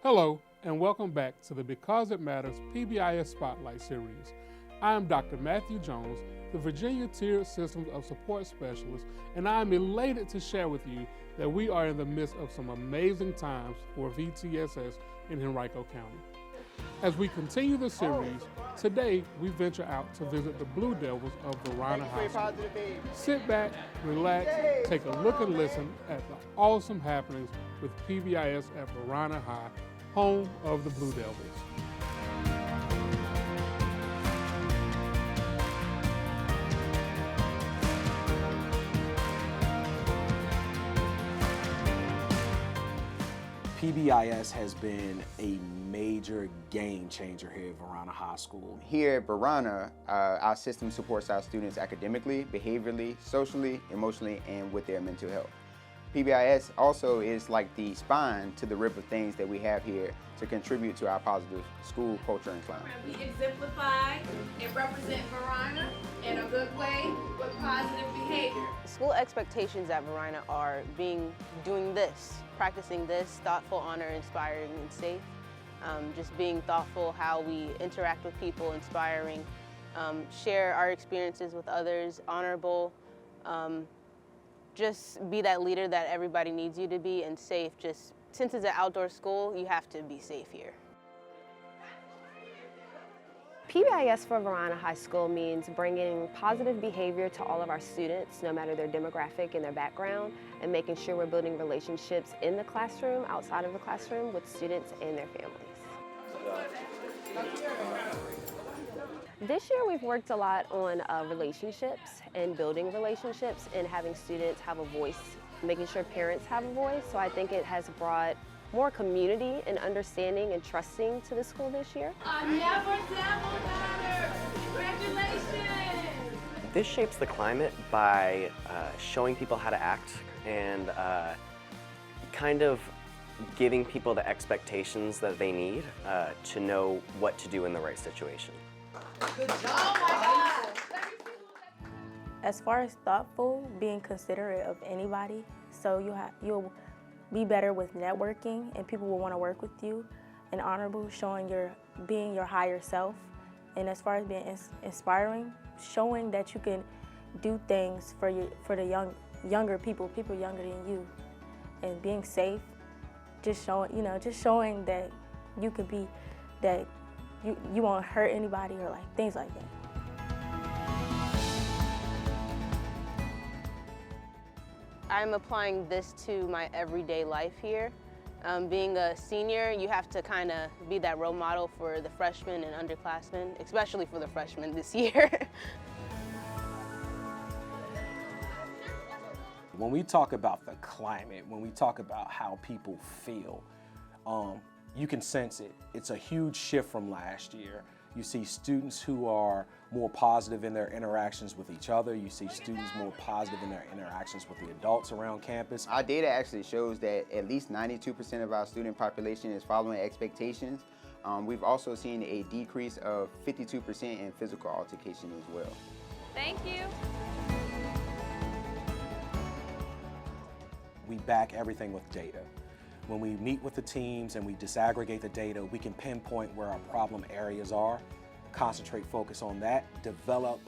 Hello, and welcome back to the Because It Matters PBIS Spotlight series. I am Dr. Matthew Jones, the Virginia Tiered Systems of Support Specialist, and I am elated to share with you that we are in the midst of some amazing times for VTSS in Henrico County. As we continue the series, today we venture out to visit the Blue Devils of Varina High School. Sit back, relax, take a look and listen at the awesome happenings with PBIS at Varina High, home of the Blue Devils. PBIS has been a major game changer here at Varina High School. Here at Varina, our system supports our students academically, behaviorally, socially, emotionally, and with their mental health. PBIS also is like the spine to the rib of things that we have here to contribute to our positive school culture and climate. We exemplify and represent Varina in a good way with positive behavior. School expectations at Varina are doing this, practicing this, thoughtful, honor, inspiring, and safe. Just being thoughtful how we interact with people, inspiring, share our experiences with others, honorable, just be that leader that everybody needs you to be, and safe. Just since it's an outdoor school, you have to be safe here. PBIS for Varina High School means bringing positive behavior to all of our students, no matter their demographic and their background, and making sure we're building relationships in the classroom, outside of the classroom, with students and their families. This year we've worked a lot on relationships and building relationships and having students have a voice, making sure parents have a voice. So I think it has brought more community and understanding and trusting to the school this year. Never devil matter. Congratulations. This shapes the climate by showing people how to act and kind of giving people the expectations that they need to know what to do in the right situation. Good job. Oh my God. As far as thoughtful, being considerate of anybody, so you'll be better with networking and people will want to work with you. And honorable, being your higher self. And as far as being inspiring, showing that you can do things for the younger people younger than you. And being safe, just showing that you could be, that you won't hurt anybody or like things like that. I'm applying this to my everyday life here. Being a senior, you have to kind of be that role model for the freshmen and underclassmen, especially for the freshmen this year. When we talk about the climate, when we talk about how people feel, you can sense it. It's a huge shift from last year. You see students who are more positive in their interactions with each other. You see students more positive in their interactions with the adults around campus. Our data actually shows that at least 92% of our student population is following expectations. We've also seen a decrease of 52% in physical altercation as well. Thank you. We back everything with data. When we meet with the teams and we disaggregate the data, we can pinpoint where our problem areas are, concentrate focus on that, develop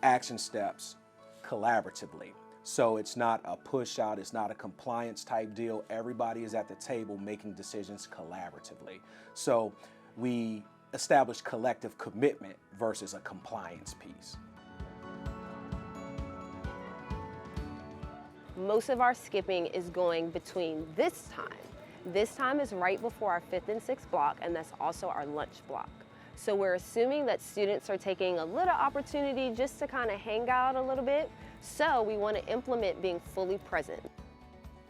action steps collaboratively. So it's not a push out, it's not a compliance type deal. Everybody is at the table making decisions collaboratively. So we establish collective commitment versus a compliance piece. Most of our skipping is going between this time. This time is right before our 5th and 6th block, and that's also our lunch block. So we're assuming that students are taking a little opportunity just to kind of hang out a little bit. So we want to implement being fully present.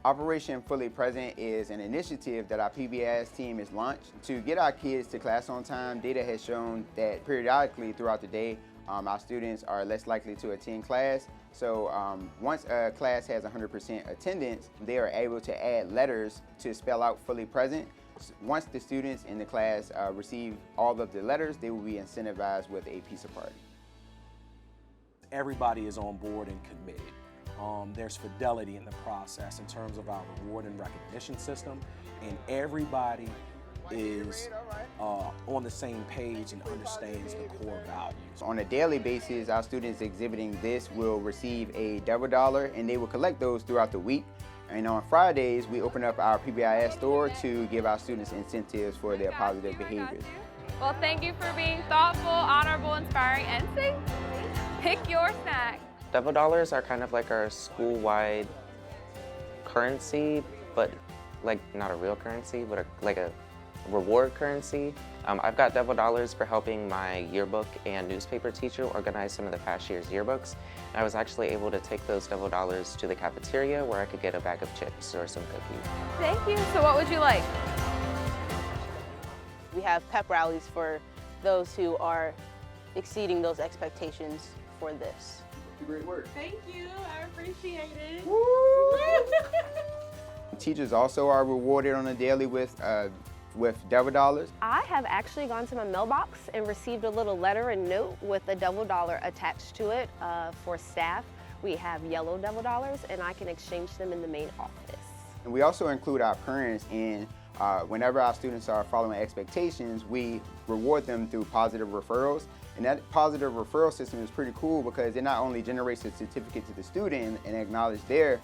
Operation Fully Present is an initiative that our PBIS team has launched to get our kids to class on time. Data has shown that periodically throughout the day, our students are less likely to attend class. So once a class has 100% attendance, they are able to add letters to spell out fully present. Once the students in the class receive all of the letters, they will be incentivized with a pizza party. Everybody is on board and committed. There's fidelity in the process in terms of our reward and recognition system, and everybody is on the same page and understands the core values. On a daily basis, our students exhibiting this will receive a Devil Dollar, and they will collect those throughout the week. And on Fridays, we open up our PBIS store to give our students incentives for their positive behaviors. Well, thank you for being thoughtful, honorable, inspiring, and safe. Pick your snack. Devil Dollars are kind of like our school-wide currency, but like not a real currency, but like a reward currency. I've got Devil Dollars for helping my yearbook and newspaper teacher organize some of the past year's yearbooks. And I was actually able to take those Devil Dollars to the cafeteria where I could get a bag of chips or some cookies. Thank you. So what would you like? We have pep rallies for those who are exceeding those expectations for this. Great work. Thank you. I appreciate it. Teachers also are rewarded on a daily with Devil Dollars. I have actually gone to my mailbox and received a little letter and note with a Devil Dollar attached to it for staff. We have yellow Devil Dollars, and I can exchange them in the main office. And we also include our parents in whenever our students are following expectations, we reward them through positive referrals. And that positive referral system is pretty cool because it not only generates a certificate to the student and acknowledge their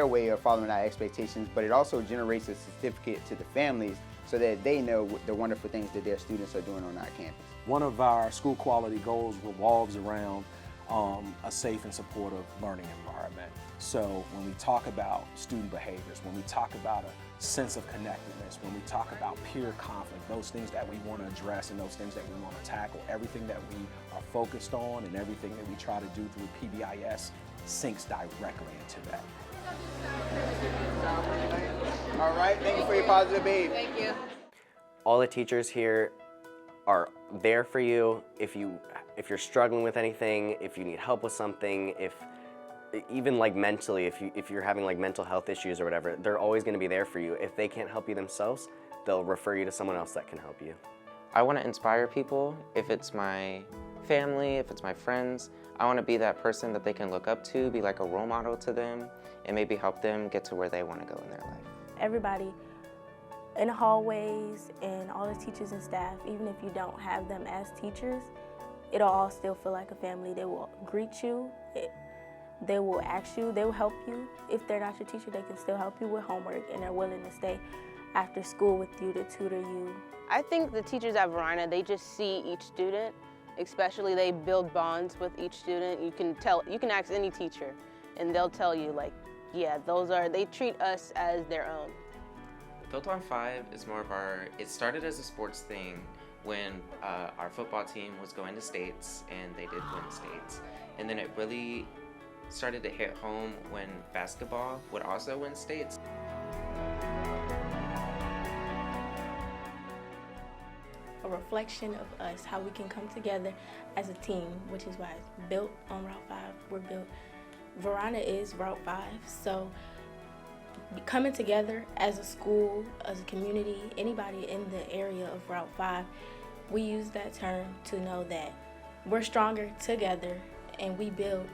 way of following our expectations, but it also generates a certificate to the families so that they know the wonderful things that their students are doing on our campus. One of our school quality goals revolves around a safe and supportive learning environment. So when we talk about student behaviors, when we talk about a sense of connectedness, when we talk about peer conflict, those things that we want to address and those things that we want to tackle, everything that we are focused on and everything that we try to do through PBIS syncs directly into that. All right, thank you for your positive behavior. Thank you. All the teachers here are there for you if you're struggling with anything, if you need help with something, even like mentally, if you're having like mental health issues or whatever, they're always going to be there for you. If they can't help you themselves, they'll refer you to someone else that can help you. I want to inspire people. If it's my family, if it's my friends, I want to be that person that they can look up to, be like a role model to them, and maybe help them get to where they want to go in their life. Everybody in the hallways and all the teachers and staff, even if you don't have them as teachers, it'll all still feel like a family. They will greet you. They will ask you, they will help you. If they're not your teacher, they can still help you with homework, and they're willing to stay after school with you to tutor you. I think the teachers at Varina, they just see each student, especially they build bonds with each student. You can ask any teacher, and they'll tell you like, yeah, they treat us as their own. Built on 5 is more of it started as a sports thing when our football team was going to states, and they did win states. And then it really started to hit home when basketball would also win states. A reflection of us, how we can come together as a team, which is why it's built on Route 5. Varina is Route 5, so coming together as a school, as a community, anybody in the area of Route 5, we use that term to know that we're stronger together and we build.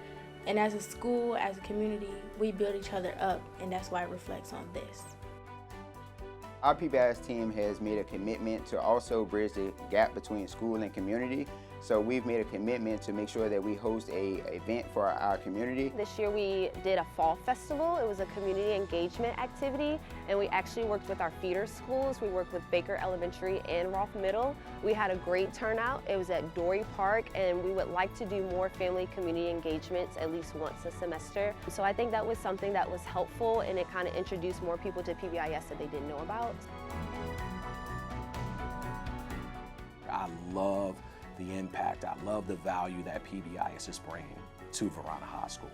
And as a school, as a community, we build each other up, and that's why it reflects on this. Our PBIS team has made a commitment to also bridge the gap between school and community. So we've made a commitment to make sure that we host an event for our community. This year we did a fall festival. It was a community engagement activity, and we actually worked with our feeder schools. We worked with Baker Elementary and Rolfe Middle. We had a great turnout. It was at Dory Park, and we would like to do more family community engagements at least once a semester. So I think that was something that was helpful, and it kind of introduced more people to PBIS that they didn't know about. I love the impact, I love the value that PBIS is bringing to Varina High School.